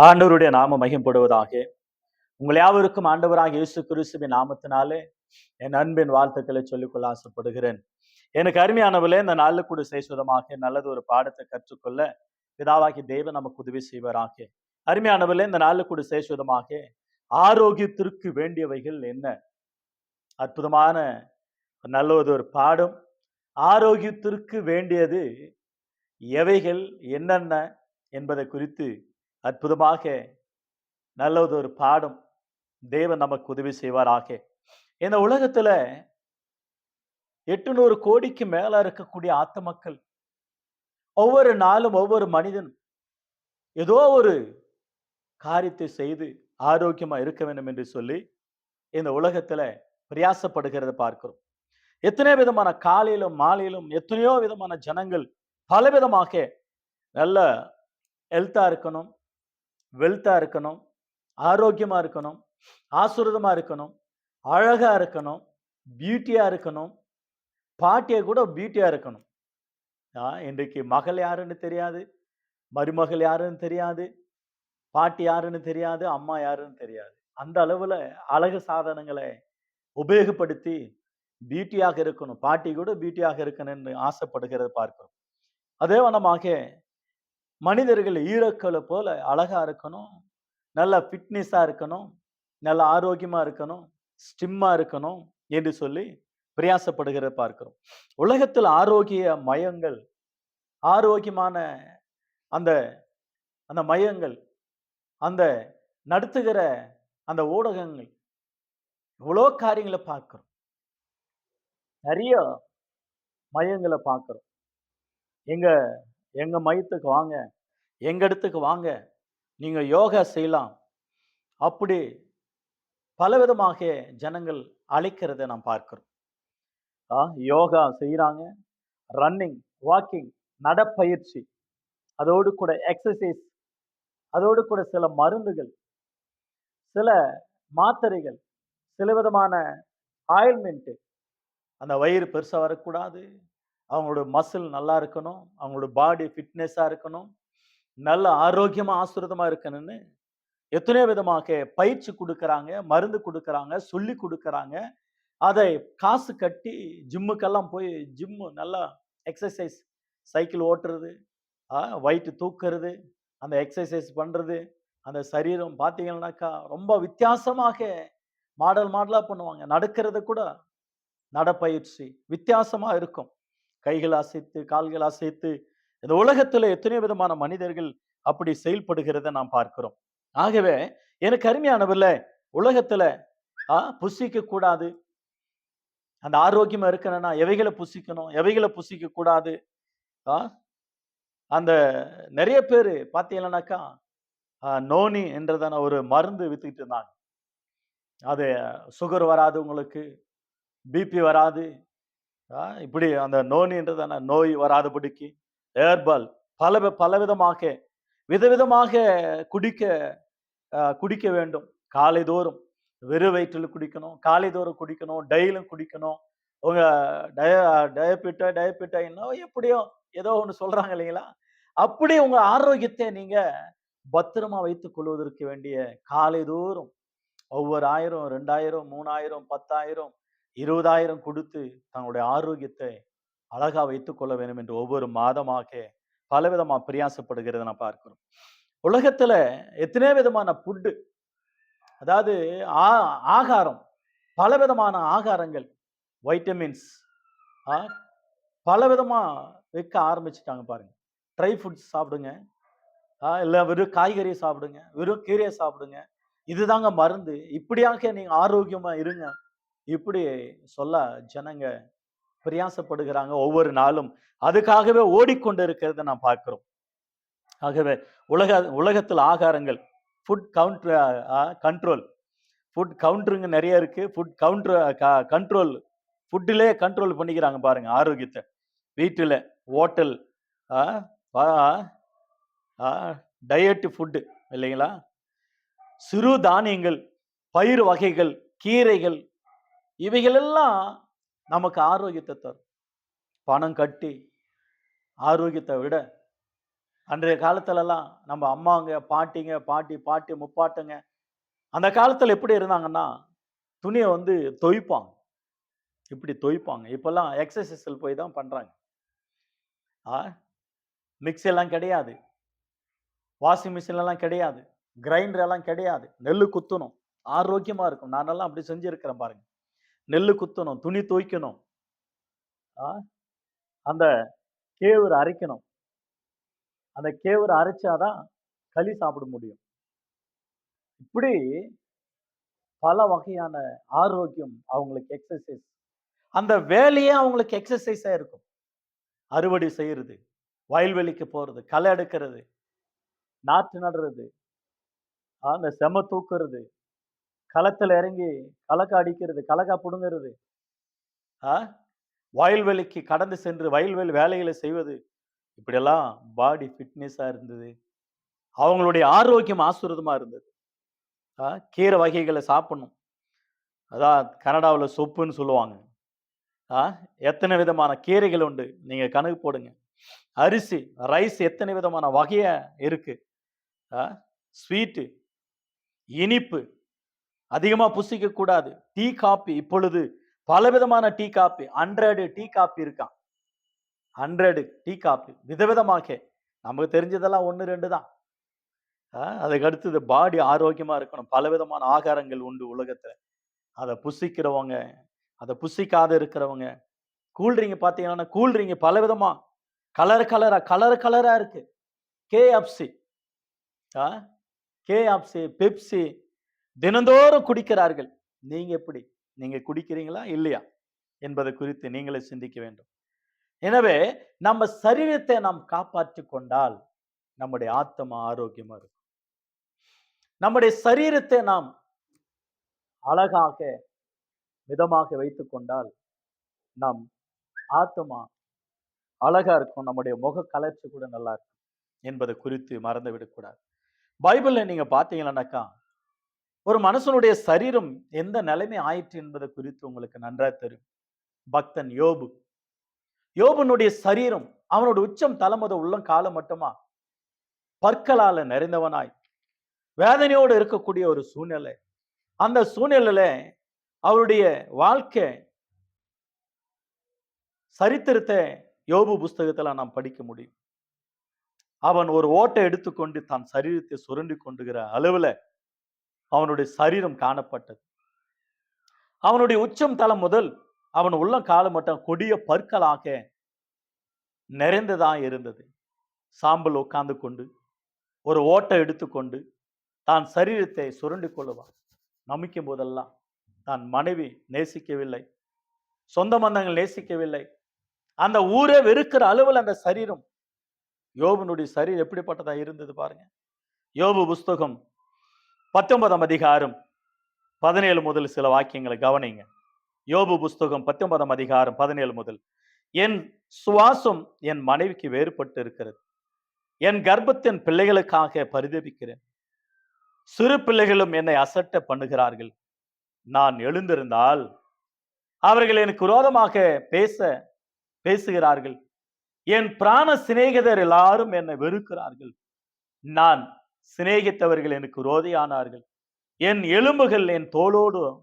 ஆண்டவருடைய நாம மகிமைப்படுவதாக. உங்கள் யாவருக்கும் ஆண்டவராக இயேசு கிறிஸ்துவின் நாமத்தினாலே என் அன்பின் வாழ்த்துக்களை சொல்லிக்கொள்ள ஆசைப்படுகிறேன். எனக்கு அருமையானவர்களே, இந்த நாளில் கூட சேசுவதமாக நல்லது ஒரு பாடத்தை கற்றுக்கொள்ள பிதாவாகி தேவன் நமக்கு உதவி செய்வாராக. அருமையானவர்களே, இந்த நாளில் கூட சேசுவதமாக ஆரோக்கியத்திற்கு வேண்டியவைகள் என்ன? அற்புதமான நல்லது ஒரு பாடம். ஆரோக்கியத்திற்கு வேண்டியது எவைகள் என்னென்ன என்பதை குறித்து அற்புதமாக நல்லது ஒரு பாடம் தேவன் நமக்கு உதவி செய்வாராக. இந்த உலகத்துல 800 கோடிக்கு மேல இருக்கக்கூடிய ஆத்துமக்கள், ஒவ்வொரு நாளும் ஒவ்வொரு மனிதன் ஏதோ ஒரு காரியத்தை செய்து ஆரோக்கியமா இருக்க வேண்டும் என்று சொல்லி இந்த உலகத்துல பிரயாசப்படுகிறத பார்க்கிறோம். எத்தனை விதமான காலையிலும் மாலையிலும் எத்தனையோ விதமான ஜனங்கள் பலவிதமாக நல்ல ஹெல்த்தா இருக்கணும், வெல்த்தா இருக்கணும், ஆரோக்கியமா இருக்கணும், ஆசுரதமா இருக்கணும், அழகா இருக்கணும், பியூட்டியா இருக்கணும், பாட்டியை கூட பியூட்டியா இருக்கணும். இன்றைக்கு மகள் யாருன்னு தெரியாது, மருமகள் யாருன்னு தெரியாது, பாட்டி யாருன்னு தெரியாது, அம்மா யாருன்னு தெரியாது. அந்த அளவுல அழகு சாதனங்களை உபயோகப்படுத்தி பியூட்டியாக இருக்கணும், பாட்டி கூட பியூட்டியாக இருக்கணும்னு ஆசைப்படுகிறத பார்க்கிறோம். அதே வண்ணமாக மனிதர்கள் ஈரக்களை போல அழகா இருக்கணும், நல்ல ஃபிட்னஸா இருக்கணும், நல்ல ஆரோக்கியமா இருக்கணும், ஸ்டிம்மா இருக்கணும் என்று சொல்லி பிரயாசப்படுகிறத பார்க்கிறோம். உலகத்தில் ஆரோக்கிய மையங்கள், ஆரோக்கியமான அந்த அந்த மையங்கள், அந்த நடத்துகிற அந்த ஊடகங்கள், இவ்வளோ காரியங்களை பார்க்கிறோம். நிறைய மையங்களை பார்க்கிறோம். எங்க எங்க மையத்துக்கு வாங்க, எங்க இடத்துக்கு வாங்க, நீங்க யோகா செய்யலாம், அப்படி பலவிதமாக ஜனங்கள் அழைக்கிறதை நாம் பார்க்கிறோம். யோகா செய்யறாங்க, ரன்னிங், வாக்கிங், நடப்பயிற்சி, அதோடு கூட எக்ஸசைஸ், அதோடு கூட சில மருந்துகள், சில மாத்திரைகள், சில விதமான ஆயில்மெண்ட். அந்த வயிறு பெருசா வரக்கூடாது, அவங்களோட மசில் நல்லா இருக்கணும், அவங்களோட பாடி ஃபிட்னஸா இருக்கணும், நல்ல ஆரோக்கியமா ஆசுரதமா இருக்கணும்னு எத்தனையோ விதமாக பயிற்சி கொடுக்கறாங்க, மருந்து கொடுக்கறாங்க, சொல்லி கொடுக்கறாங்க. அதை காசு கட்டி ஜிம்முக்கெல்லாம் போய் ஜிம்மு நல்லா எக்ஸசைஸ், சைக்கிள் ஓட்டுறது, வெயிட் தூக்குறது, அந்த எக்ஸசைஸ் பண்றது, அந்த சரீரம் பார்த்தீங்கன்னாக்கா ரொம்ப வித்தியாசமாக மாடல் மாடலா பண்ணுவாங்க. நடக்கிறது கூட நடப்பயிற்சி வித்தியாசமா இருக்கும். கைகள் அசைத்து, கால்கள் அசைத்து, இந்த உலகத்துல எத்தனையோ விதமான மனிதர்கள் அப்படி செயல்படுகிறத நாம் பார்க்கிறோம். ஆகவே எனக்கு அருமையானவர்ல, உலகத்துல புசிக்க கூடாது, அந்த ஆரோக்கியமா இருக்கணும்னா எவைகளை புசிக்கணும், எவைகளை புசிக்க கூடாது. அந்த நிறைய பேரு பாத்தீங்கன்னாக்கா நோனி என்றதான ஒரு மருந்து வித்துக்கிட்டு இருந்தாங்க. அது சுகர் வராது, உங்களுக்கு பிபி வராது, இப்படி அந்த நோனின்றதான நோய் வராதபடிக்கு ஏர்பால் பலவிதமாக விதவிதமாக குடிக்க வேண்டும். காலை தோறும் வெறும் வயிற்றில் குடிக்கணும், காலை தோறும் குடிக்கணும், டெய்லியும் குடிக்கணும். உங்க டயபிட்டா எப்படியோ ஏதோ ஒண்ணு சொல்றாங்க இல்லைங்களா? அப்படி உங்க ஆரோக்கியத்தை நீங்க பத்திரமா வைத்துக் கொள்வதற்கு வேண்டிய காலை தோறும் ஒவ்வொரு 1000, 2000, 3000, 10,000, 20,000 கொடுத்து தங்களுடைய ஆரோக்கியத்தை அழகா வைத்துக் கொள்ள வேண்டும் என்று ஒவ்வொரு மாதமாக பலவிதமா பிரயாசப்படுகிறத நான் பார்க்கிறோம். உலகத்துல எத்தனை விதமான ஃபுட்டு, அதாவது ஆகாரம், பலவிதமான ஆகாரங்கள், வைட்டமின்ஸ் பலவிதமா வைக்க ஆரம்பிச்சுட்டாங்க பாருங்க. ட்ரை ஃபுட்ஸ் சாப்பிடுங்க, இல்ல வெறும் காய்கறி சாப்பிடுங்க, வெறும் கீரையை சாப்பிடுங்க, இதுதாங்க மருந்து, இப்படியாக நீங்க ஆரோக்கியமா இருங்க, இப்படி சொல்ல ஜனங்க பிரயாசப்படுகிறாங்க. ஒவ்வொரு நாளும் அதுக்காகவே ஓடிக்கொண்டு இருக்கிறத நான் பார்க்கிறோம். ஆகவே உலகத்தில் ஆகாரங்கள், ஃபுட் கண்ட்ரோல், ஃபுட் கவுண்டருங்க நிறைய இருக்கு. ஃபுட் கண்ட்ரோல், ஃபுட்டிலே கண்ட்ரோல் பண்ணிக்கிறாங்க பாருங்க ஆரோக்கியத்தை. வீட்டுல ஹோட்டல், டயட் ஃபுட்டு இல்லைங்களா? சிறு தானியங்கள், பயிர் வகைகள், கீரைகள், இவைகள் எல்லாம் நமக்கு ஆரோக்கியத்தை தரும். பணம் கட்டி ஆரோக்கியத்தை விட அன்றைய காலத்துலலாம் நம்ம அம்மாங்க, பாட்டிங்க, பாட்டி முப்பாட்டுங்க அந்த காலத்துல எப்படி இருந்தாங்கன்னா, துணிய வந்து தொய்ப்பாங்க. இப்படி தொய்ப்பாங்க. இப்பல்லாம் எக்ஸர்சைஸ்ல போய் தான் பண்றாங்க. ஆ மிக்ஸி எல்லாம் கிடையாது. வாஷிங் மிஷின் எல்லாம் கிடையாது. கிரைண்டர் எல்லாம் கிடையாது. நெல்லு குத்தணும். ஆரோக்கியமா இருக்கும். நானெல்லாம் அப்படி செஞ்சிருக்கிறேன் பாருங்க. நெல்லு குத்தணும், துணி துவைக்கணும். ஆ அந்த கேவுரு அரைக்கணும். அந்த கேவுரு அரைச்சா தான் களி சாப்பிட முடியும். இப்படி பல வகையான ஆரோக்கியம் அவங்களுக்கு எக்ஸர்சைஸ். அந்த வேலையே அவங்களுக்கு எக்ஸர்சைஸா இருக்கும். அறுவடை செய்யறது, வயல்வெளிக்கு போறது, களை எடுக்கிறது, நாற்று நடுறது, அந்த செம தூக்குறது, களத்துல இறங்கி கலக்க அடிக்கிறது, கலக்கா புடுங்குறது, ஆ வயல்வெளிக்கு கடந்து சென்று வயல்வெளி வேலைகளை செய்வது, இப்படியெல்லாம் பாடி ஃபிட்னஸா இருந்தது. அவங்களுடைய ஆரோக்கியம் ஆசுரதமா இருந்தது. கீரை வகைகளை சாப்பிடணும். அதான் கனடாவுல சொப்புன்னு சொல்லுவாங்க. ஆ எத்தனை விதமான கீரைகள் உண்டு. நீங்க கணக்கு போடுங்க. அரிசி, ரைஸ் எத்தனை விதமான வகையா இருக்கு. ஆ ஸ்வீட்டு, இனிப்பு, அதிகமா புசிக்க கூடாது. டீ, காப்பி இப்பொழுது பலவிதமான டீ, காப்பி 100 டீ, காப்பி இருக்காம். 100 டீ, காப்பி விதவிதமாக. நமக்கு தெரிஞ்சதெல்லாம் 1, 2 தான். அதுக்கு அடுத்தது பாடி ஆரோக்கியமா இருக்கணும். பலவிதமான ஆகாரங்கள் உண்டு உலகத்துல. அத புசிக்கிறவங்க, அத புசிக்காத இருக்கிறவங்க. கூல்ட்ரிங்க் பார்த்தீங்கன்னா, கூல்ட்ரிங்க் பலவிதமா கலரா இருக்கு. KFC, ஆ KFC, பெப்சி தினந்தோறும் குடிக்கிறார்கள். நீங்க எப்படி? நீங்க குடிக்கிறீங்களா? இல்லையா? என்பது குறித்து நீங்களே சிந்திக்க வேண்டும். எனவே நம்ம சரீரத்தை நாம் காப்பாற்றிக் கொண்டால் நம்முடைய ஆத்துமா ஆரோக்கியமா இருக்கும். நம்முடைய சரீரத்தை நாம் அழகாக மிதமாக வைத்துக் கொண்டால் நம் ஆத்துமா அழகா இருக்கும். நம்முடைய முக கலர்ச்சி கூட நல்லா இருக்கும் என்பது குறித்து மறந்து விடக்கூடாது. பைபிள்ல நீங்க பார்த்தீங்கன்னாக்கா, ஒரு மனுஷனுடைய சரீரம் எந்த நிலைமை ஆயிற்று என்பது குறித்து உங்களுக்கு நன்றா தெரியும். பக்தன் யோபு. யோபனுடைய சரீரம் அவனுடைய உச்சம் தலைமுத உள்ளம் காலம் மட்டுமா பற்களால நிறைந்தவனாய் வேதனையோடு இருக்கக்கூடிய ஒரு சூழ்நிலை. அந்த சூழ்நிலையில அவருடைய வாழ்க்கை சரித்திரத்தை யோபு புஸ்தகத்துல நாம் படிக்க முடியும். அவன் ஒரு ஓட்டை எடுத்துக்கொண்டு தன் சரீரத்தை சுரண்டி கொண்டுகிற அளவுல அவனுடைய சரீரம் காணப்பட்டது. அவனுடைய உச்சம் தலம் முதல் அவன் உள்ளம் காலம் மட்டும் கொடிய பற்களாக நிறைந்ததா இருந்தது. சாம்பல் உட்கார்ந்து கொண்டு ஒரு ஓட்டை எடுத்துக்கொண்டு தான் சரீரத்தை சுரண்டி கொள்ளுவான். நமிக்கும் போதெல்லாம் தான் மனைவி நேசிக்கவில்லை, சொந்த பந்தங்கள் நேசிக்கவில்லை, அந்த ஊரே வெறுக்கிற அளவில் அந்த சரீரம் யோபனுடைய சரீரம் எப்படிப்பட்டதா இருந்தது பாருங்க. யோபு புஸ்தகம் 19 அதிகாரம் 17 முதல் சில வாக்கியங்களை கவனிங்க. யோபு புஸ்தகம் 19 அதிகாரம் 17 முதல். என் சுவாசம் என் மனைவிக்கு வேறுபட்டு இருக்கிறது. என் கர்ப்பத்தின் பிள்ளைகளுக்காக பரிதபிக்கிறேன். சிறு பிள்ளைகளும் என்னை அசட்ட பண்ணுகிறார்கள். நான் எழுந்திருந்தால் அவர்கள் எனக்கு விரோதமாக பேசுகிறார்கள். என் பிராண சிநேகிதர் எல்லாரும் என்னை வெறுக்கிறார்கள். நான் சிநேகித்தவர்கள் எனக்கு விரோதியானார்கள். என் எலும்புகள் என் தோளோடும்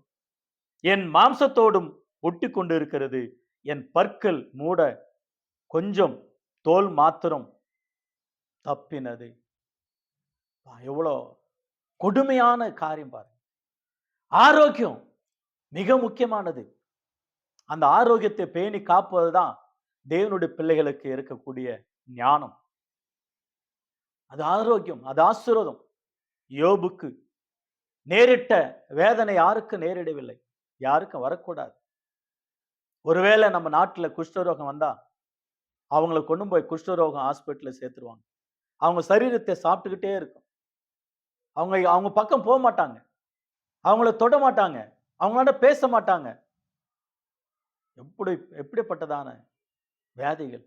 என் மாம்சத்தோடும் ஒட்டி கொண்டு இருக்கிறது. என் பற்கள் மூட கொஞ்சம் தோல் மாத்திரம் தப்பினது. எவ்வளோ கொடுமையான காரியம் பாருங்க. ஆரோக்கியம் மிக முக்கியமானது. அந்த ஆரோக்கியத்தை பேணி காப்பதுதான் தேவனுடைய பிள்ளைகளுக்கு இருக்கக்கூடிய ஞானம். அது ஆரோக்கியம், அது ஆசீர்வாதம். யோபுக்கு நேரிட்ட வேதனை யாருக்கு நேரிடவில்லை, யாருக்கும் வரக்கூடாது. ஒருவேளை நம்ம நாட்டுல குஷ்டரோகம் வந்தா அவங்களை கொண்டு போய் குஷ்டரோகம் ஹாஸ்பிட்டல்ல சேர்த்துருவாங்க. அவங்க சரீரத்தை சாப்பிட்டுக்கிட்டே இருக்கும். அவங்க பக்கம் போக மாட்டாங்க, அவங்கள தொட மாட்டாங்க, அவங்களோட பேச மாட்டாங்க. எப்படிப்பட்டதான வியாதிகள்.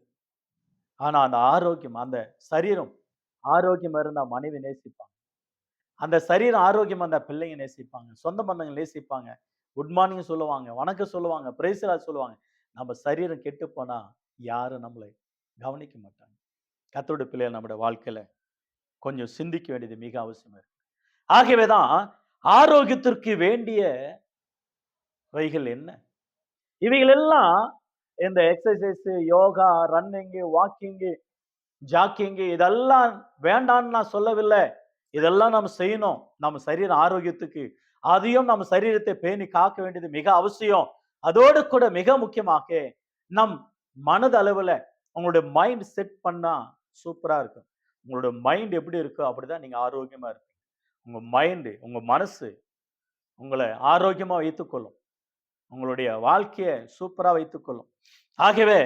ஆனா அந்த ஆரோக்கியம், அந்த சரீரம் ஆரோக்கியம் இருந்தா மனைவி நேசிப்பாங்க. அந்த சரீரம் ஆரோக்கியம் அந்த பிள்ளைங்க நேசிப்பாங்க, சொந்த பந்தங்கள் நேசிப்பாங்க, குட் மார்னிங் சொல்லுவாங்க, வணக்கம் சொல்லுவாங்க, பிரைஸ் லார்ட் சொல்லுவாங்க. நம்ம சரீரம் கெட்டு போனா யாரும் நம்மளை கவனிக்க மாட்டாங்க. கர்த்தருடைய பிள்ளைகள் நம்முடைய வாழ்க்கையில கொஞ்சம் சிந்திக்க வேண்டியது மிக அவசியமா இருக்கு. ஆகவேதான் ஆரோக்கியத்திற்கு வேண்டியவைகள் என்ன? இவைகள் எல்லாம் இந்த exercise, yoga, running, walking, jogging இதெல்லாம் வேண்டான்னு நான் சொல்லவில்லை. இதெல்லாம் நம்ம செய்யணும். நம்ம சரீர ஆரோக்கியத்துக்கு. அதையும் நம்ம சரீரத்தை பேணி காக்க வேண்டியது மிக அவசியம். அதோடு கூட மிக முக்கியமாக நம் மனதளவுல உங்களுடைய மைண்ட் செட் பண்ணா சூப்பரா இருக்கும். உங்களுடைய மைண்ட் எப்படி இருக்கோ அப்படிதான் நீங்க ஆரோக்கியமா இருப்பீங்க. உங்க மைண்ட், உங்க மனசு உங்களை ஆரோக்கியமா வைத்துக்கொள்ளும். உங்களுடைய வாழ்க்கையை சூப்பரா வைத்துக்கொள்ளும். ஆகவே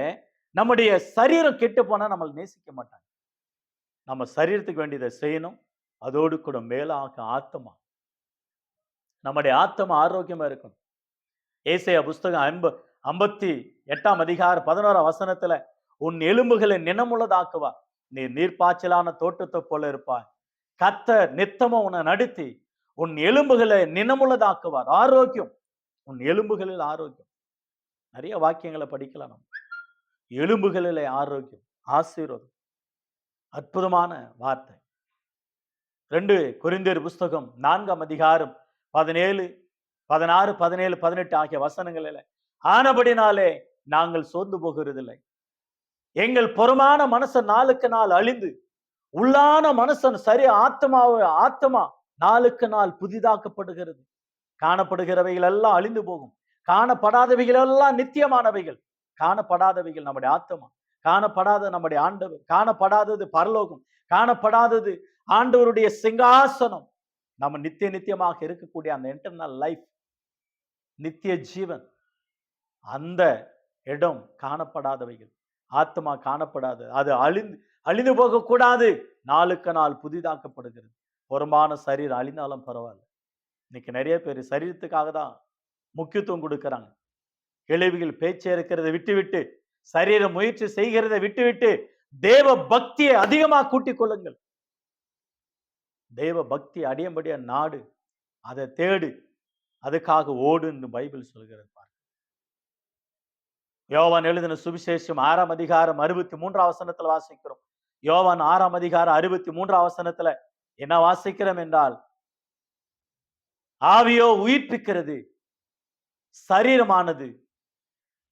நம்முடைய சரீரம் கெட்டு போனா நம்மளை நேசிக்க மாட்டாங்க. நம்ம சரீரத்துக்கு வேண்டியதை செய்யணும். அதோடு கூட மேலாக ஆத்மா, நம்முடைய ஆத்மா ஆரோக்கியமா இருக்கும். ஏசாயா புஸ்தகம் 58 அதிகாரம் 11 வசனத்துல உன் எலும்புகளை நினமுள்ளதாக்குவார். நீ நீர்ப்பாய்ச்சலான தோட்டத்தை போல இருப்பாய். கர்த்தர் நித்தமும் உன்னை நடத்தி உன் எலும்புகளை நினமுள்ளதாக்குவார். ஆரோக்கியம், உன் எலும்புகளில் ஆரோக்கியம். நிறைய வாக்கியங்களை படிக்கலாம் நம்ம. எலும்புகளிலே ஆரோக்கியம், ஆசீர்வாதம். அற்புதமான வார்த்தை. 2 கொரிந்தியர் புஸ்தகம் 4 அதிகாரம் 17, 16, 17, 18 ஆகிய வசனங்களில் ஆனபடினாலே நாங்கள் சோர்ந்து போகிறதில்லை. எங்கள் புறமான மனுஷன் நாளுக்கு நாள் அழிந்து உள்ளான மனுஷன் ஆத்மா நாளுக்கு நாள் புதிதாக்கப்படுகிறது. காணப்படுகிறவைகள் எல்லாம் அழிந்து போகும். காணப்படாதவைகள் எல்லாம் நித்தியமானவைகள். காணப்படாதவைகள் நம்முடைய ஆத்மா, காணப்படாத நம்முடைய ஆண்டவர், காணப்படாதது பரலோகம், காணப்படாதது ஆண்டவருடைய சிங்காசனம். நம்ம நித்தியமாக இருக்கக்கூடிய அந்த இன்டர்னல் லைஃப், நித்திய ஜீவன், அந்த இடம் காணப்படாதவைகள். ஆத்மா காணப்படாது. அது அழிந்து போக கூடாது. நாளுக்கு நாள் புதிதாக்கப்படுகிறது. புறமான சரீரம் அழிந்தாலும் பரவாயில்ல. இன்னைக்கு நிறைய பேர் சரீரத்துக்காக தான் முக்கியத்துவம் கொடுக்கிறாங்க. கேள்விகள் பேச்சை இருக்கிறத விட்டுவிட்டு, சரீர முயற்சி செய்கிறதை விட்டுவிட்டு தேவ பக்தியை அதிகமாக கூட்டிக் கொள்ளுங்கள். தேவ பக்தி அடையும்படியா நாடு, அதை தேடு, அதுக்காக ஓடுன்னு பைபிள் சொல்கிறது. யோவான் எழுதின சுவிசேஷம் 6 அதிகாரம் 63 வசனத்துல வாசிக்கிறோம். யோவான் 6 அதிகாரம் 63 வசனத்துல என்ன வாசிக்கிறோம் என்றால், ஆவியோ உயிர்ப்பிக்கிறது, சரீரமானது,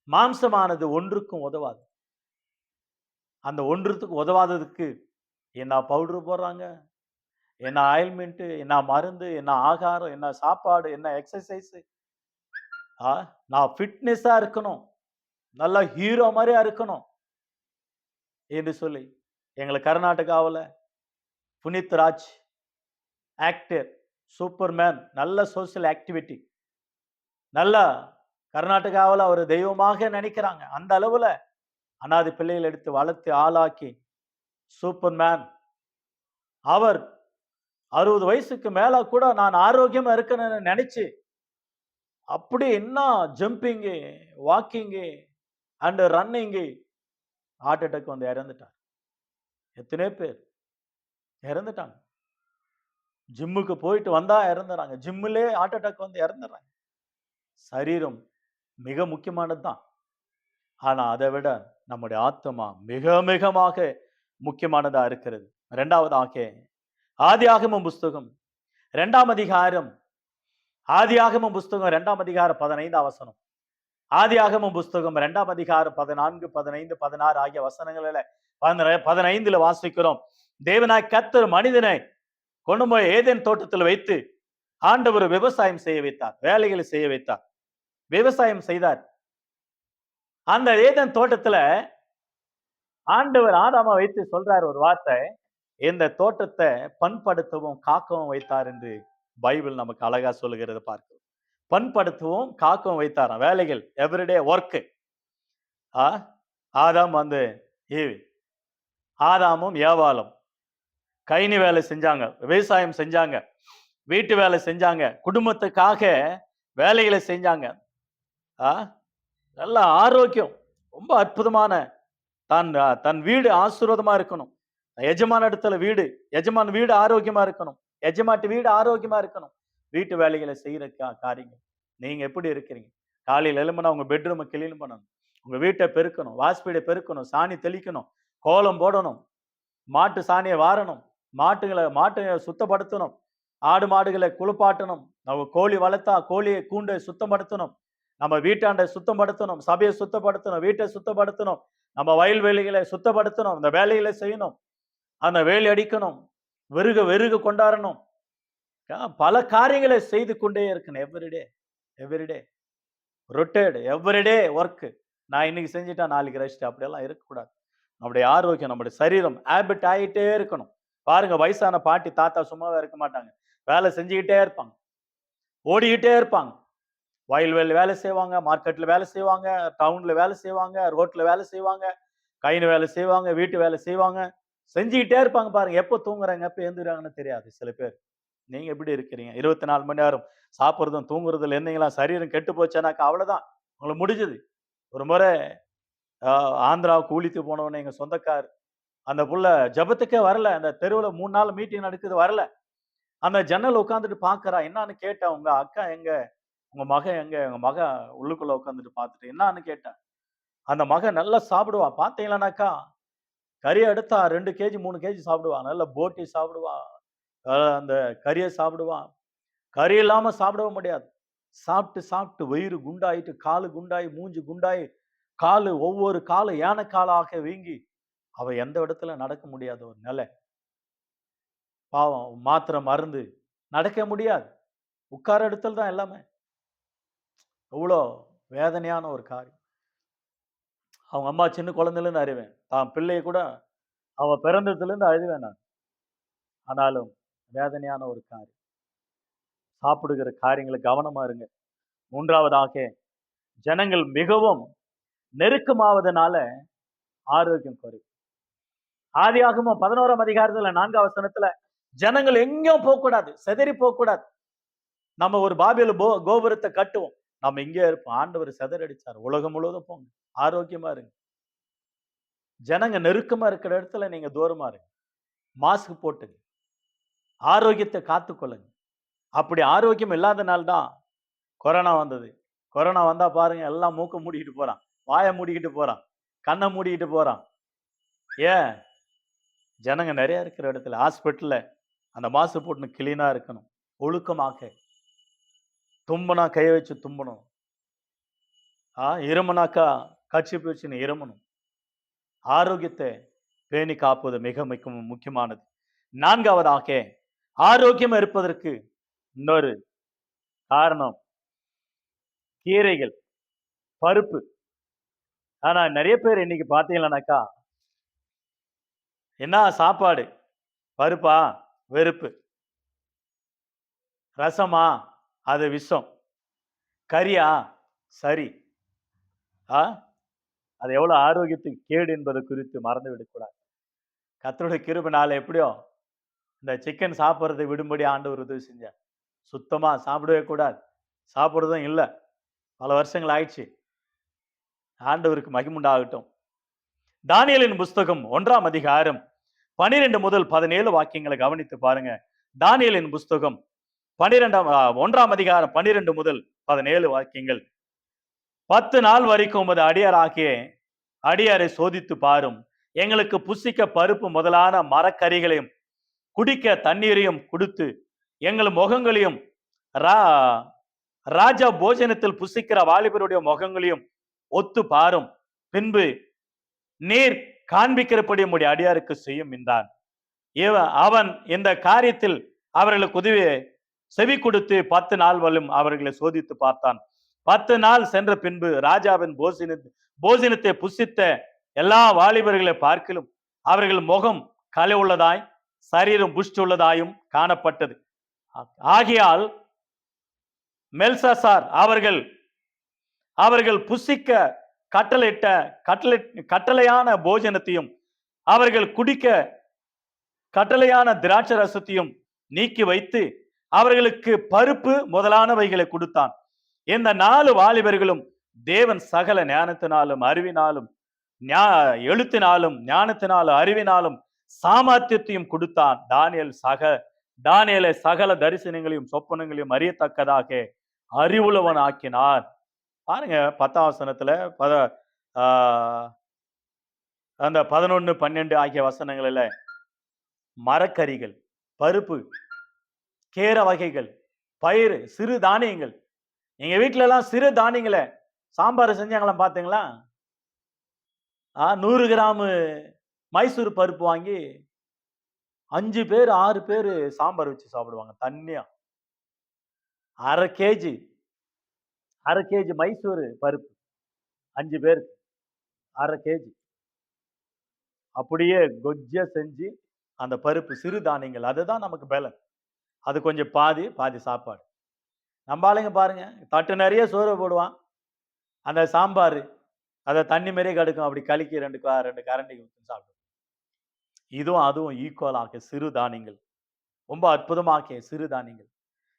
மாம்சமானது ஒன்றுக்கும் உதவாது. அந்த ஒன்றுத்துக்கு உதவாததுக்கு என்ன பவுடர் போடுறாங்க, என்ன ஆயில்மெண்ட், என்ன மருந்து, என்ன ஆகாரம், என்ன சாப்பாடு, என்ன எக்ஸசைஸ். நான் ஃபிட்னஸா இருக்கணும், நல்ல ஹீரோ மாதிரியா இருக்கணும் என்று சொல்லி எங்களை கர்நாடகாவில் புனித் ராஜ் ஆக்டர், சூப்பர்மேன், நல்ல சோசியல் ஆக்டிவிட்டி, நல்ல கர்நாடகாவில் அவர் தெய்வமாக நினைக்கிறாங்க. அந்த அளவுல அனாதை பிள்ளைகள் எடுத்து வளர்த்து ஆளாக்கி சூப்பர்மேன். அவர் 60 வயசுக்கு மேல கூட நான் ஆரோக்கியமா இருக்கணும்னு நினைச்சு அப்படி என்ன jumping, walking and running, heart attack வந்து இறந்துட்டார். எத்தனை பேர் இறந்துட்டாங்க. ஜிம்முக்கு போயிட்டு வந்தா இறந்துறாங்க. ஜிம்மிலே ஹார்ட் அட்டாக் வந்து இறந்துறாங்க. சரீரம் மிக முக்கியமானது தான். ஆனா அதை விட நம்முடைய ஆத்மா மிக மிகமாக முக்கியமானதா இருக்கிறது. இரண்டாவதாக ஆதியாகமம் புஸ்தகம் 2 அதிகாரம், ஆதியாகமம் புஸ்தகம் 2 அதிகாரம் 15 வசனம், ஆதியாகமம் புஸ்தகம் 2 அதிகாரம் 14, 15, 16 ஆகிய வசனங்களில் 15 வாசிக்கிறோம். தேவனாய் கர்த்தர் மனிதனை கொண்டு போய் ஏதேன் தோட்டத்தில் வைத்து ஆண்டவர் விவசாயம் செய்ய வைத்தார், வேலைகளை செய்ய வைத்தார், விவசாயம் செய்தார். அந்த ஏதேன் தோட்டத்துல ஆண்டவர் ஆதாமை வைத்து சொல்றார் ஒரு வார்த்தை, இந்த தோட்டத்தை பண்படுத்தவும் காக்கவும் வைத்தார் என்று பைபிள் நமக்கு அழகா சொல்லுகிறது பார்க்கிறோம். பண்படுத்தவும் காக்கவும் வைத்தார். வேலைகள், எவ்ரிடே ஒர்க். ஆதாம் வந்து ஏவி, ஆதாமும் ஏவாளும் கைனி வேலை செஞ்சாங்க, விவசாயம் செஞ்சாங்க, வீட்டு வேலை செஞ்சாங்க, குடும்பத்துக்காக வேலைகளை செஞ்சாங்க. நல்ல ஆரோக்கியம், ரொம்ப அற்புதமான தன் வீடு ஆசீர்வாதமா இருக்கணும். எஜமான இடத்துல வீடு, எஜமான் வீடு ஆரோக்கியமா இருக்கணும், எஜமாட்டி வீடு ஆரோக்கியமா இருக்கணும். வீட்டு வேலைகளை செய்யற காரியங்கள். நீங்க எப்படி இருக்கிறீங்க? காலையில் எழும்புனா உங்க பெட்ரூமை கிளீன் பண்ணணும், உங்க வீட்டை பெருக்கணும், வாஸ்பீடை பெருக்கணும், சாணி தெளிக்கணும், கோலம் போடணும், மாட்டு சாணியை வாரணும், மாட்டுகளை சுத்தப்படுத்தணும், ஆடு மாடுகளை குளிப்பாட்டணும், நம்ம கோழி வளர்த்தா கோழியை கூண்டை சுத்தப்படுத்தணும், நம்ம வீட்டாண்டை சுத்தப்படுத்தணும், சபையை சுத்தப்படுத்தணும், வீட்டை சுத்தப்படுத்தணும், நம்ம வயல்வெளிகளை சுத்தப்படுத்தணும், இந்த வேலைகளை செய்யணும், அந்த வேலி அடிக்கணும், வெறுக கொண்டாடணும். பல காரியங்களை செய்து கொண்டே இருக்கணும். Everyday rotate everyday work. நான் இன்னைக்கு செஞ்சுட்டா நாளைக்கு ரெஸ்ட், அப்படியெல்லாம் இருக்கக்கூடாது. நம்முடைய ஆரோக்கியம், நம்முடைய சரீரம் ஹேபிட் ஆகிட்டே இருக்கணும். பாருங்க, வயசான பாட்டி தாத்தா சும்மாவே இருக்க மாட்டாங்க, வேலை செஞ்சுக்கிட்டே இருப்பாங்க, ஓடிக்கிட்டே இருப்பாங்க. வயல்வெளி வேலை செய்வாங்க, மார்க்கெட்ல வேலை செய்வாங்க, டவுன்ல வேலை செய்வாங்க, ரோட்ல வேலை செய்வாங்க, கையில வேலை செய்வாங்க, வீட்டு வேலை செய்வாங்க, செஞ்சுக்கிட்டே இருப்பாங்க. பாருங்க, எப்போ தூங்குறாங்க எப்போ எழுந்துறாங்கன்னு தெரியாது சில பேர். நீங்க எப்படி இருக்கிறீங்க? 24 மணி நேரம் சாப்பிட்றதும் தூங்குறதுல இருந்தீங்களா? சரீரம் கெட்டு போச்சானாக்கா அவ்வளவுதான், உங்களுக்கு முடிஞ்சது. ஒரு முறை ஆந்திராவுக்கு ஊழித்து போனவன எங்க சொந்தக்கார், அந்த புள்ள ஜபத்துக்கே வரல. அந்த தெருவுல 3 நாள் மீட்டிங் நடக்குது, வரல. அந்த ஜன்னல் உட்காந்துட்டு பாக்குறா. என்னான்னு கேட்டா, உங்க அக்கா எங்க, உங்க மகன் எங்க? உங்க மகன் உள்ளுக்குள்ள உட்காந்துட்டு பார்த்துட்டு என்னான்னு கேட்டா, அந்த மகன் நல்லா சாப்பிடுவா. பாத்தீங்களானாக்கா கறியை எடுத்தா 2 கேஜி 3 கேஜி சாப்பிடுவான். நல்ல போட்டி சாப்பிடுவான், அந்த கறியை சாப்பிடுவான். கறி இல்லாம சாப்பிடவும் முடியாது. சாப்பிட்டு சாப்பிட்டு வயிறு குண்டாயிட்டு, காலு குண்டாயி, மூஞ்சி குண்டாயி, ஒவ்வொரு காலு யானைக்காலாக வீங்கி அவ எந்த இடத்துல நடக்க முடியாத ஒரு நிலை. பாவம், மாத்திரை மருந்து, நடக்க முடியாது. உட்கார இடத்துல தான் எல்லாமே. எவ்வளோ வேதனையான ஒரு காரியம். அவங்க அம்மா சின்ன குழந்தையில இருந்து அறிவேன், தான் பிள்ளைய கூட அவ பிறந்ததுல இருந்து அழுவேன் நான். ஆனாலும் வேதனையான ஒரு காரியம். சாப்பிடுகிற காரியங்களை கவனமா இருங்க. மூன்றாவதாக, ஜனங்கள் மிகவும் நெருக்கமாவதனால ஆரோக்கியம் குறையும். ஆதியாகமம் 11ஆம் அதிகாரத்துல 4ஆம் வசனத்துல, ஜனங்கள் எங்கேயும் போக கூடாது, சிதறி போக கூடாது. நம்ம ஒரு பாபில கோபுரத்தை கட்டுவோம், நம்ம இங்கே இருப்போம். ஆண்டவர் சிதறடிச்சார், உலகம் முழுவதும் போங்க, ஆரோக்கியமா இருங்க. ஜனங்க நெருக்கமா இருக்கிற இடத்துல நீங்க தூரமா இருங்க, மாஸ்க் போட்டுங்க, ஆரோக்கியத்தை காத்துக்கொள்ளுங்க. அப்படி ஆரோக்கியம் இல்லாதனால்தான் கொரோனா வந்தது. கொரோனா வந்தா பாருங்க, எல்லாம் மூக்க மூடிக்கிட்டு போறான், வாயை மூடிக்கிட்டு போறான், கண்ணை மூடிக்கிட்டு போறான். ஏன்? ஜனங்க நிறைய இருக்கிற இடத்துல, ஹாஸ்பிட்டல்ல அந்த மாசு போட்டு கிளீனா இருக்கணும், ஒழுக்கமாக. தும்புனா கையை வச்சு தும்பணும், இருமுனாக்கா கட்சி பிடிச்சுன்னு இருமணும். ஆரோக்கியத்தை பேணி காப்பது மிக மிக முக்கியமானது. 4ஆவதாக, ஆரோக்கியம் இருப்பதற்கு இன்னொரு காரணம் கீரைகள், பருப்பு. ஆனா நிறைய பேர் இன்னைக்கு பாத்தீங்கன்னாக்கா, என்ன சாப்பாடு? பருப்பா? வெறுப்பு. ரசமா? அது விஷம். கறியா? சரி. அது எவ்வளவு ஆரோக்கியத்துக்கு கேடு என்பது குறித்து மறந்து விடக்கூடாது. கர்த்தருடைய கிருபைனால எப்படியோ இந்த சிக்கன் சாப்பிட்றதை விடும்படி ஆண்டவர் உதவி செஞ்சார். சுத்தமா சாப்பிடவே கூடாது, சாப்பிடுறதும் இல்லை, பல வருஷங்கள் ஆயிடுச்சு. ஆண்டவருக்கு மகிமுண்டாகட்டும். தானியேலின் புஸ்தகம் 1ஆம் அதிகாரம் 12 முதல் 17 வாக்கியங்களை கவனித்து பாருங்க. தானியேலின் புஸ்தகம் 1ஆம் அதிகாரம் 12 முதல் 17 வாக்கியங்கள். 10 நாள் வரைக்கும் உமது அடியாரை சோதித்து பாரும், எங்களுக்கு புசிக்க பருப்பு முதலான மரக்கறிகளையும் குடிக்க தண்ணீரையும் கொடுத்து எங்கள் முகங்களையும் ராஜா போஜனத்தில் புசிக்கிற வாலிபருடைய முகங்களையும் ஒத்து பாரும், பின்பு நீர் காண்பிக்கிறபடி உம்முடைய அடியாருக்கு செய்யும் என்றான். அவன் இந்த காரியத்தில் அவர்களுக்கு உதவி செவி கொடுத்து 10 நாள் வரும் அவர்களை சோதித்து பார்த்தான். 10 நாள் சென்ற பின்பு ராஜாவின் போஜனத்தை புசித்த எல்லா வாலிபர்களை பார்க்கிலும் அவர்கள் முகம் கலை உள்ளதாய், சரீரம் புஷ்டி உள்ளதாயும் காணப்பட்டது. ஆகையால் மெல்சாசார் அவர்கள் புசிக்க கட்டளையான போஜனத்தையும் அவர்கள் குடிக்க கட்டளையான திராட்சை ரசத்தையும் நீக்கி வைத்து அவர்களுக்கு பருப்பு முதலானவைகளை கொடுத்தான். இந்த 4 வாலிபர்களும் தேவன் சகல ஞானத்தினாலும் அறிவினாலும் எழுத்தினாலும் ஞானத்தினாலும் அறிவினாலும் சாமர்த்தியத்தையும் கொடுத்தான். தானியேலை சகல தரிசனங்களையும் சொப்பனங்களையும் அறியத்தக்கதாக அறிவுள்ளவன் ஆக்கினார். பாருங்க, 10ஆம் வசனத்துல அந்த 11, 12 ஆகிய வசனங்களில் மரக்கறிகள், பருப்பு, கீரை வகைகள், பயிறு, சிறு தானியங்கள். எங்க வீட்டுல எல்லாம் சிறு தானியங்களை சாம்பார் செஞ்சாங்களாம் பாத்தீங்களா? 100 கிராம் மைசூர் பருப்பு வாங்கி 5 பேர் 6 பேர் சாம்பார் வச்சு சாப்பிடுவாங்க தண்ணியா. அரை கேஜி மைசூர் பருப்பு 5 பேருக்கு அரை கேஜி அப்படியே கொஜ்ஜா செஞ்சு அந்த பருப்பு சிறு தானியங்கள் அதுதான் நமக்கு பலன். அது கொஞ்சம் பாதி பாதி சாப்பாடு. நம்ம ஆளுங்க பாருங்க, தட்டு நிறைய சோறு போடுவான், அந்த சாம்பார் அதை தண்ணி மாதிரியே கடுக்கும், அப்படி கலக்கி ரெண்டு கரண்டி சாப்பிடும். இதுவும் அதுவும் ஈக்குவலாக சிறு தானியங்கள், ரொம்ப அற்புதமாக சிறு தானியங்கள்.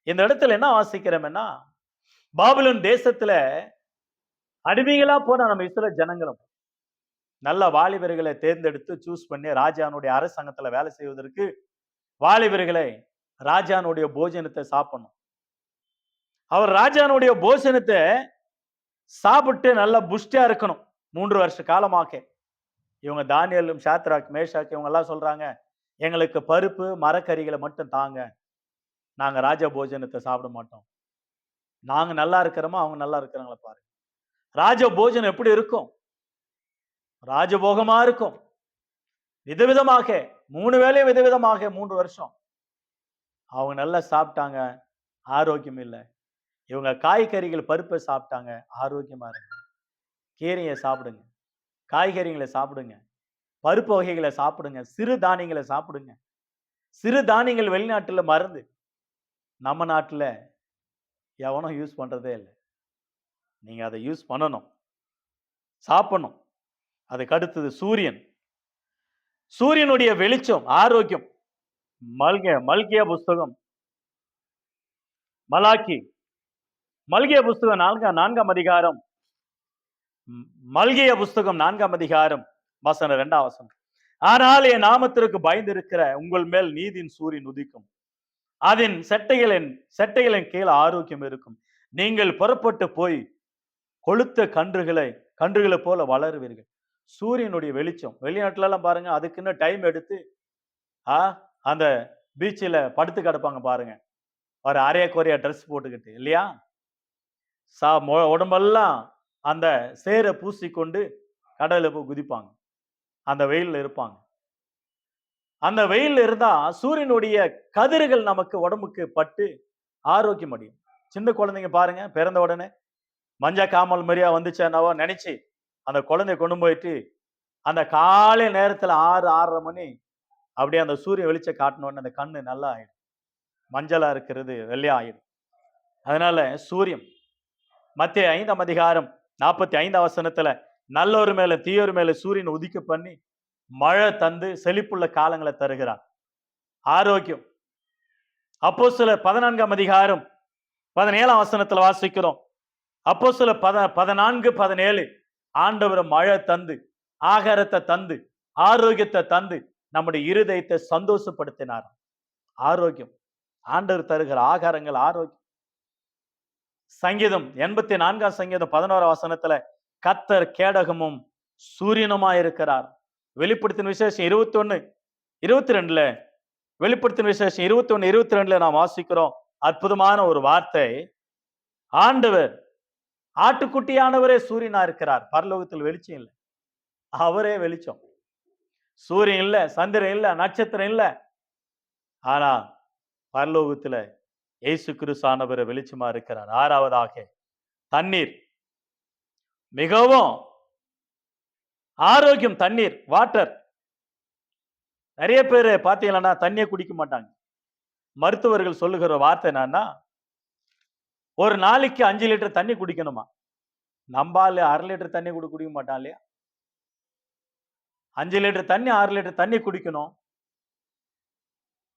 இந்த இடத்துல என்ன வாசிக்கிறோம்னா, பாபிலோன் தேசத்துல அடிமைகளா போன நம்ம இஸ்ரவேல் ஜனங்களும் நல்ல வாலிபர்களை தேர்ந்தெடுத்து சூஸ் பண்ணி ராஜானுடைய அரசாங்கத்துல வேலை செய்வதற்கு வாலிபர்களை ராஜானுடைய போஜனத்தை சாப்பிடணும். அவர் ராஜானுடைய போஜனத்தை சாப்பிட்டு நல்ல புஷ்டியா இருக்கணும். 3 வருஷ காலமாக இவங்க தானியேலும் சாத்ராக் மேஷாக் இவங்க எல்லாம் சொல்றாங்க, எங்களுக்கு பருப்பு மரக்கறிகளை மட்டும் தாங்க, நாங்க ராஜா போஜனத்தை சாப்பிட மாட்டோம். நாங்க நல்லா இருக்கிறோமா அவங்க நல்லா இருக்கிறாங்களா பாருங்க. ராஜ போஜனம் எப்படி இருக்கும்? ராஜபோகமா இருக்கும். விதவிதமாக 3 வேளையும் விதவிதமாக 3 வருஷம் அவங்க நல்லா சாப்பிட்டாங்க, ஆரோக்கியம் இல்லை. இவங்க காய்கறிகள் பருப்பை சாப்பிட்டாங்க, ஆரோக்கியமா இருங்க. கீரையை சாப்பிடுங்க, காய்கறிகளை சாப்பிடுங்க, பருப்பு வகைகளை சாப்பிடுங்க, சிறு தானியங்களை சாப்பிடுங்க. சிறு தானியங்கள் வெளிநாட்டுல மருந்து, நம்ம நாட்டுல எவனும் யூஸ் பண்றதே இல்லை. நீங்க அதை யூஸ் பண்ணணும், சாப்பிடணும். அதுக்கு அடுத்தது சூரியன். சூரியனுடைய வெளிச்சம் ஆரோக்கியம். மல்கிய புஸ்தகம் மல்கிய புஸ்தகம் 4ஆம் அதிகாரம், மல்கிய புஸ்தகம் 4ஆம் அதிகாரம் வசனம் 2ஆம் வசனம். ஆனால் என் நாமத்திற்கு பயந்திருக்கிற உங்கள் மேல் நீதியின் சூரியன் உதிக்கும், அதன் செட்டைகளின் கீழ் ஆரோக்கியம் இருக்கும். நீங்கள் புறப்பட்டு போய் கொளுத்த கன்றுகளை போல வளருவீர்கள். சூரியனுடைய வெளிச்சம். வெளிநாட்டுல எல்லாம் பாருங்க, அதுக்குன்னு டைம் எடுத்து அந்த பீச்சில் படுத்து கிடப்பாங்க பாருங்க, ஒரு அரைய குறைய ட்ரெஸ் போட்டுக்கிட்டு இல்லையா, உடம்பெல்லாம் அந்த சேரை பூசிக்கொண்டு கடலை போய் குதிப்பாங்க, அந்த வெயில்ல இருப்பாங்க. அந்த வெயில் இருந்தா சூரியனுடைய கதிர்கள் நமக்கு உடம்புக்கு பட்டு ஆரோக்கியம் அடையும். சின்ன குழந்தைங்க பாருங்க, பிறந்த உடனே மஞ்சள் காமல் மாதிரியா வந்துச்சானாவோ நினைச்சு அந்த குழந்தைய கொண்டு போயிட்டு அந்த காலை நேரத்துல 6-6:30 மணி அப்படியே அந்த சூரிய வெளிச்சம் காட்டணும்னு அந்த கண்ணு நல்லா ஆயிடும், மஞ்சளா இருக்கிறது வெள்ளையா ஆயிடும். அதனால சூரியன் மத்தேயு 5ஆம் அதிகாரம் 45ஆம் வசனத்துல நல்லோர் மேல தீயோர் மேல சூரியன் உதிக்க பண்ணி மழை தந்து செழிப்புள்ள காலங்களை தருகிறார், ஆரோக்கியம். அப்போஸ்தலர் 14ஆம் அதிகாரம் 17ஆம் வசனத்துல வாசிக்கிறோம். அப்போஸ்தலர் 14-17 ஆண்டவர் மழை தந்து ஆகாரத்தை தந்து ஆரோக்கியத்தை தந்து நம்முடைய இருதயத்தை சந்தோஷப்படுத்தினார். ஆரோக்கியம் ஆண்டவர் தருகிற ஆகாரங்கள் ஆரோக்கியம். சங்கீதம் 84ஆம் சங்கீதம் 11ஆம் வசனத்துல கர்த்தர் கேடகமும் சூரியனுமா இருக்கிறார். வெளிப்படுத்தின விசேஷம் 21-22ல வெளிப்படுத்தின விசேஷம் 21-22ல நாம் வாசிக்கிறோம் அற்புதமான ஒரு வார்த்தை. ஆண்டவர் ஆட்டுக்குட்டியானவரே சூரியனா இருக்கிறார். பரலோகத்தில் வெளிச்சம் இல்லை, அவரே வெளிச்சம். சூரியன் இல்ல, சந்திரன் இல்ல, நட்சத்திரம் இல்ல, ஆனா பரலோகத்துல இயேசு கிறிஸ்துவானவர் வெளிச்சமா இருக்கிறார். 6வதாக தண்ணீர், மிகவும் ஆரோக்கியம். தண்ணீர், வாட்டர். நிறைய பேர் பாத்தீங்கன்னா தண்ணியை குடிக்க மாட்டாங்க. மருத்துவர்கள் சொல்லுகிற வார்த்தை என்னன்னா, ஒரு நாளைக்கு 5 லிட்டர் தண்ணி குடிக்கணுமா. நம்பால 1/2 லிட்டர் தண்ணி கூட குடிக்க மாட்டான் இல்லையா. 5 லிட்டர் தண்ணி 6 லிட்டர் தண்ணி குடிக்கணும்.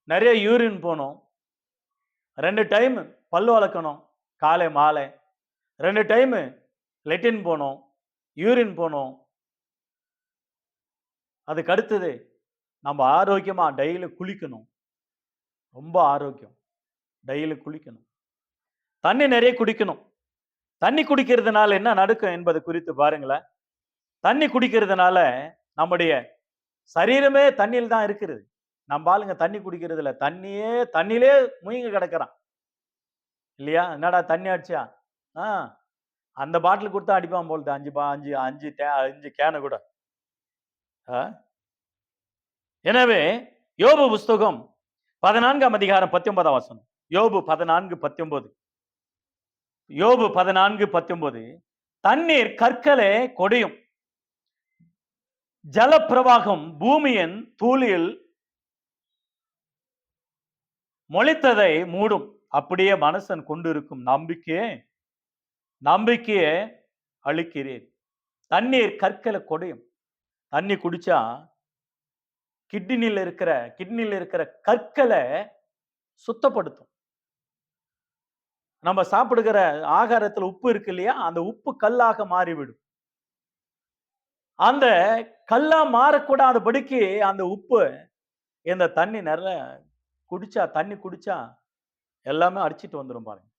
நிறைய யூரின் போகணும். 2 டைம் பல்லு வளர்க்கணும், காலை மாலை 2 டைம் லெட்டின் போகணும், யூரின் போகணும். அதுக்கு அடுத்தது நம்ம ஆரோக்கியமா டெய்லி குளிக்கணும், ரொம்ப ஆரோக்கியம். டெய்லி குளிக்கணும், தண்ணி நிறைய குடிக்கணும். தண்ணி குடிக்கிறதுனால என்ன நடக்கும் என்பது குறித்து பாருங்களேன். தண்ணி குடிக்கிறதுனால நம்முடைய சரீரமே தண்ணியில் தான் இருக்கிறது. நம்ம ஆளுங்க தண்ணி குடிக்கிறது இல்ல, தண்ணியிலே முயங்கி கிடக்குறான் இல்லையா? என்னடா தண்ணி அடிச்சா? அந்த பாட்டில் கொடுத்தா அடிப்பான் போலது, அஞ்சு கேனை கூட. எனவே யோபு புஸ்தகம் 14 அதிகாரம் 19 வசனம். யோபு 14:19. யோபு 14:19. தண்ணீர் கற்களை கொடையும், ஜலப்பிரவாகம் பூமியின் தூளில் மொழித்ததை மூடும். அப்படியே மனுஷன் கொண்டிருக்கும் நம்பிக்கையே அழிக்கிறேன். தண்ணீர் கற்களை கொடையும். தண்ணி குடிச்சா கிட்னியில் இருக்கிற கற்களை சுத்தப்படுத்தும். நம்ம சாப்பிடுகிற ஆகாரத்தில் உப்பு இருக்கு இல்லையா, அந்த உப்பு கல்லாக மாறிவிடும். அந்த கல்லா மாறக்கூடாதபடிக்கு அந்த உப்பு இந்த தண்ணி நிறைய தண்ணி குடிச்சா எல்லாமே அடிச்சிட்டு வந்துடும் பாருங்க.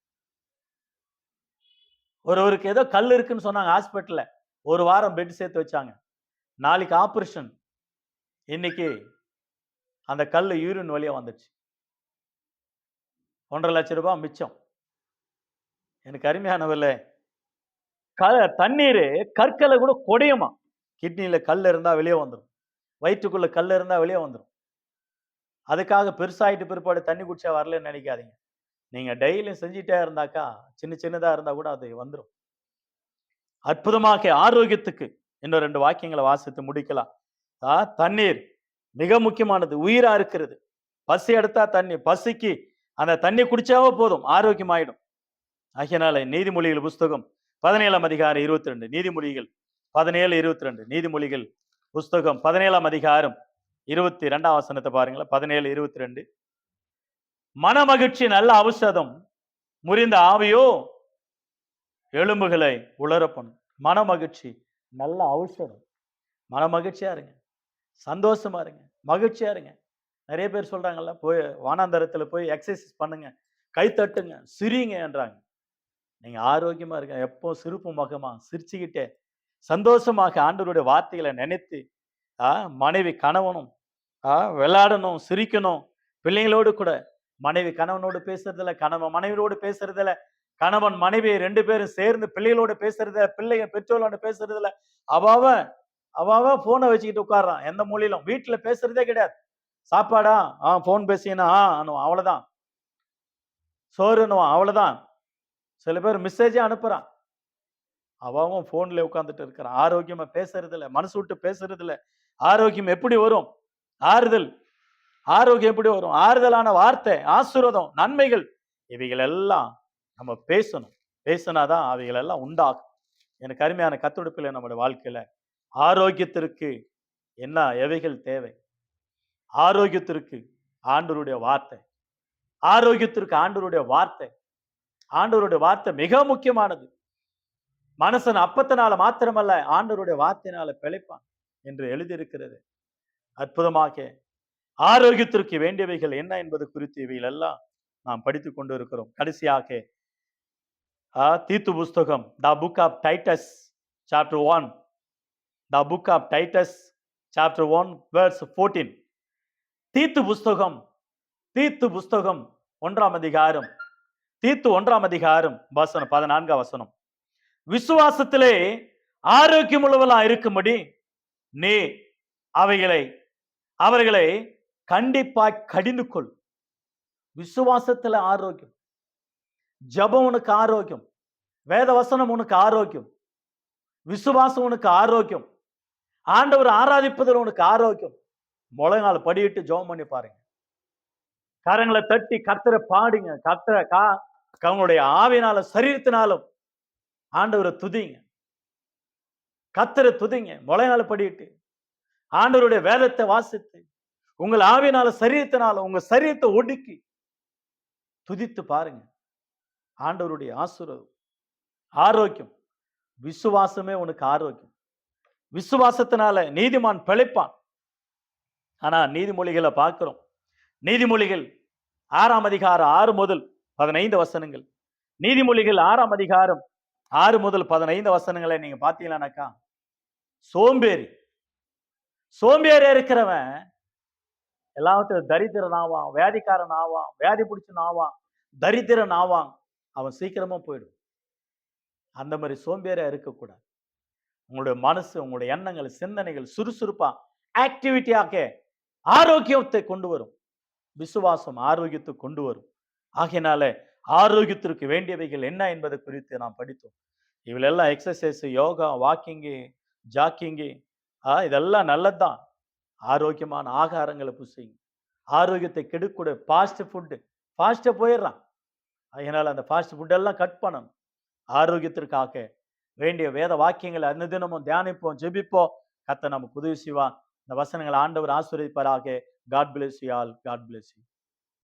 ஒருவருக்கு ஏதோ கல் இருக்குன்னு சொன்னாங்க ஹாஸ்பிட்டல்ல, ஒரு வாரம் பெட் சேர்த்து வச்சாங்க. நாளைக்கு ஆபரேஷன். இன்னைக்கு அந்த கல் யூரின் வழியா வந்துச்சு. 1.5 லட்சம் ரூபாய் மிச்சம். எனக்கு அருமையானவர்களே, தண்ணீர் கற்களை கூட கொடையுமா. கிட்னியில கல் இருந்தா வெளியே வந்துடும், வயிற்றுக்குள்ள கல் இருந்தா வெளியே வந்துடும். அதுக்காக பெருசாயிட்டு பிற்பாடு தண்ணி குடிச்சா வரலன்னு நினைக்காதீங்க. நீங்க டெய்லியும் செஞ்சுட்டே இருந்தாக்கா சின்னதா இருந்தா கூட அது வந்துடும். அற்புதமாக ஆரோக்கியத்துக்கு இன்னும் 2 வாக்கியங்களை வாசித்து முடிக்கலாம். தண்ணீர் மிக முக்கியமானது, உயிரா இருக்கிறது. பசி எடுத்தா தண்ணி, பசிக்கு அந்த தண்ணி குடிச்சாவே போதும், ஆரோக்கியமாயிடும். ஆகையினால நீதிமொழிகள் புஸ்தகம் 17 அதிகாரம் 22. நீதிமொழிகள் 17:22. நீதிமொழிகள் புஸ்தகம் 17 அதிகாரம் 22 வசனத்தை பாருங்களேன். 17:22. மனமகிழ்ச்சி நல்ல ஔஷதம், முறிந்த ஆவியோ எலும்புகளை உலரப்பணும். மனமகிழ்ச்சி நல்ல ஔஷதம். மனமகிழ்ச்சியா இருங்க, சந்தோஷமா இருங்க, மகிழ்ச்சியா இருங்க. நிறைய பேர் சொல்றாங்கல்ல, போய் வானாந்தரத்துல போய் எக்ஸசைஸ் பண்ணுங்க, கை தட்டுங்க, சிரிங்க என்றாங்க. நீங்க ஆரோக்கியமா இருக்க, எப்போ சிரிப்பு முகமா சிரிச்சுக்கிட்டே சந்தோஷமாக ஆண்டவருடைய வார்த்தைகளை நினைத்து மனைவி கணவனும் விளையாடணும், சிரிக்கணும். பிள்ளைங்களோடு கூட, மனைவி கணவனோடு பேசுறதுல, கணவன் மனைவியோடு பேசுறதுல, கணவன் மனைவி 2 பேரும் சேர்ந்து பிள்ளைகளோடு பேசுறதுல, பிள்ளைங்க பெற்றோர்களோட பேசுறதுல, அவாவ போனை வச்சுக்கிட்டு உட்கார்றான். எந்த மொழியிலும் வீட்டுல பேசுறதே கிடையாது. சாப்பாடா போன் பேசினா அவ்வளவுதான், சோறுன்னுவான் அவ்வளவுதான். சில பேர் மெசேஜே அனுப்புறான், அவன் போன்ல உட்கார்ந்துட்டு இருக்கிறான். ஆரோக்கியமா பேசுறது இல்ல, மனசு விட்டு பேசுறது இல்ல. ஆரோக்கியம் எப்படி வரும்? ஆரோக்கியம் எப்படி வரும்? ஆறுதலான வார்த்தை, ஆசீர்வாதம், நன்மைகள், இவைகள் எல்லாம் நம்ம பேசணும். பேசினாதான் அவைகள் எல்லாம் உண்டாகும். எனக்கு அருமையான கத்துடுப்பில் நம்முடைய வாழ்க்கையில ஆரோக்கியத்திற்கு என்ன எவைகள் தேவை? ஆரோக்கியத்திற்கு ஆண்டவருடைய வார்த்தை. ஆரோக்கியத்திற்கு ஆண்டவருடைய வார்த்தை. ஆண்டவருடைய வார்த்தை மிக முக்கியமானது. மனுஷன் அப்பத்தினால மாத்திரமல்ல, ஆண்டவருடைய வார்த்தையினால பிழைப்பான் என்று எழுதியிருக்கிறது. அற்புதமாக ஆரோக்கியத்திற்கு வேண்டியவைகள் என்ன என்பது குறித்து இவைகள் எல்லாம் நாம் படித்துக் கொண்டு இருக்கிறோம். கடைசியாக தீத்து புஸ்தகம், the book of Titus chapter 1, the book of Titus chapter 1 verse 14. தீத்து புஸ்தகம் 1 அதிகாரம், தீத்து 1 அதிகாரம் வசனம் 14 வசனம். விசுவாசத்திலே ஆரோக்கியம் உள்ளவர்களா இருக்கும்படி நீ அவர்களை கண்டிப்பாய் கடிந்து கொள். விசுவாசத்துல ஆரோக்கியம், ஜபம் உனக்கு ஆரோக்கியம், வேத வசனம் உனக்கு ஆரோக்கியம், விசுவாசம் உனக்கு ஆரோக்கியம், ஆண்டவர் ஆராதிப்பதில் உனக்கு ஆரோக்கியம். முழங்கால் படியிட்டு ஜெபம் பண்ணி பாருங்க, கரங்களை தட்டி கர்த்தரை பாடுங்க, அவங்களுடைய ஆவினால சரீரத்தினாலும் ஆண்டவரை துதிங்க, கர்த்தரை துதிங்க. முழங்கால் படியிட்டு ஆண்டவருடைய வேதத்தை வாசித்து உங்கள் ஆவினால சரீரத்தினால உங்க சரீரத்தை ஒடுக்கி துதித்து பாருங்க. ஆண்டவருடைய ஆசீர்வாதம், ஆரோக்கியம். விசுவாசமே உனக்கு ஆரோக்கியம். விசுவாசத்தினால நீதிமான் பிழைப்பான். ஆனா நீதிமொழிகளை பார்க்கிறோம். நீதிமொழிகள் 6 அதிகாரம் 6 முதல் 15 வசனங்கள். நீதிமொழிகள் 6 அதிகாரம் 6 முதல் 15 வசனங்களை நீங்க பாத்தீங்கன்னாக்கா, சோம்பேறியா இருக்கிறவன் எல்லாத்தையும் தரித்திரன் ஆவான், வியாதிக்காரன் ஆவான், வியாதி பிடிச்சன் ஆவான், தரித்திரன் ஆவான். அவன் சீக்கிரமா போயிடும். அந்த மாதிரி சோம்பேறியா இருக்கக்கூடாது. உங்களுடைய மனசு, உங்களுடைய எண்ணங்கள், சிந்தனைகள் சுறுசுறுப்பா ஆக்டிவிட்டியாக ஆரோக்கியத்தை கொண்டு வரும். விசுவாசம் ஆரோக்கியத்தை கொண்டு வரும். ஆகையினால ஆரோக்கியத்திற்கு வேண்டியவைகள் என்ன என்பதை குறித்து நாம் படித்தோம். இவளெல்லாம் எக்ஸசைஸ், யோகா, வாக்கிங்கு, ஜாக்கிங்கு, இதெல்லாம் நல்லதுதான். ஆரோக்கியமான ஆகாரங்களை புசிங்க. ஆரோக்கியத்தை கெடுக்கூட ஃபாஸ்ட் ஃபுட்டு, ஃபாஸ்ட்டாக போயிடுறான். அதனால் அந்த ஃபாஸ்ட் ஃபுட்டெல்லாம் கட் பண்ணணும். ஆரோக்கியத்திற்காக வேண்டிய வேத வாக்கியங்களை அனுதினமும் தியானிப்போம், ஜெபிப்போம். கர்த்தர் நமக்கு உதவி செய்வார். இந்த வசனங்களை ஆண்டவர் ஆசீர்வதிப்பாராக. God bless you all. God bless you.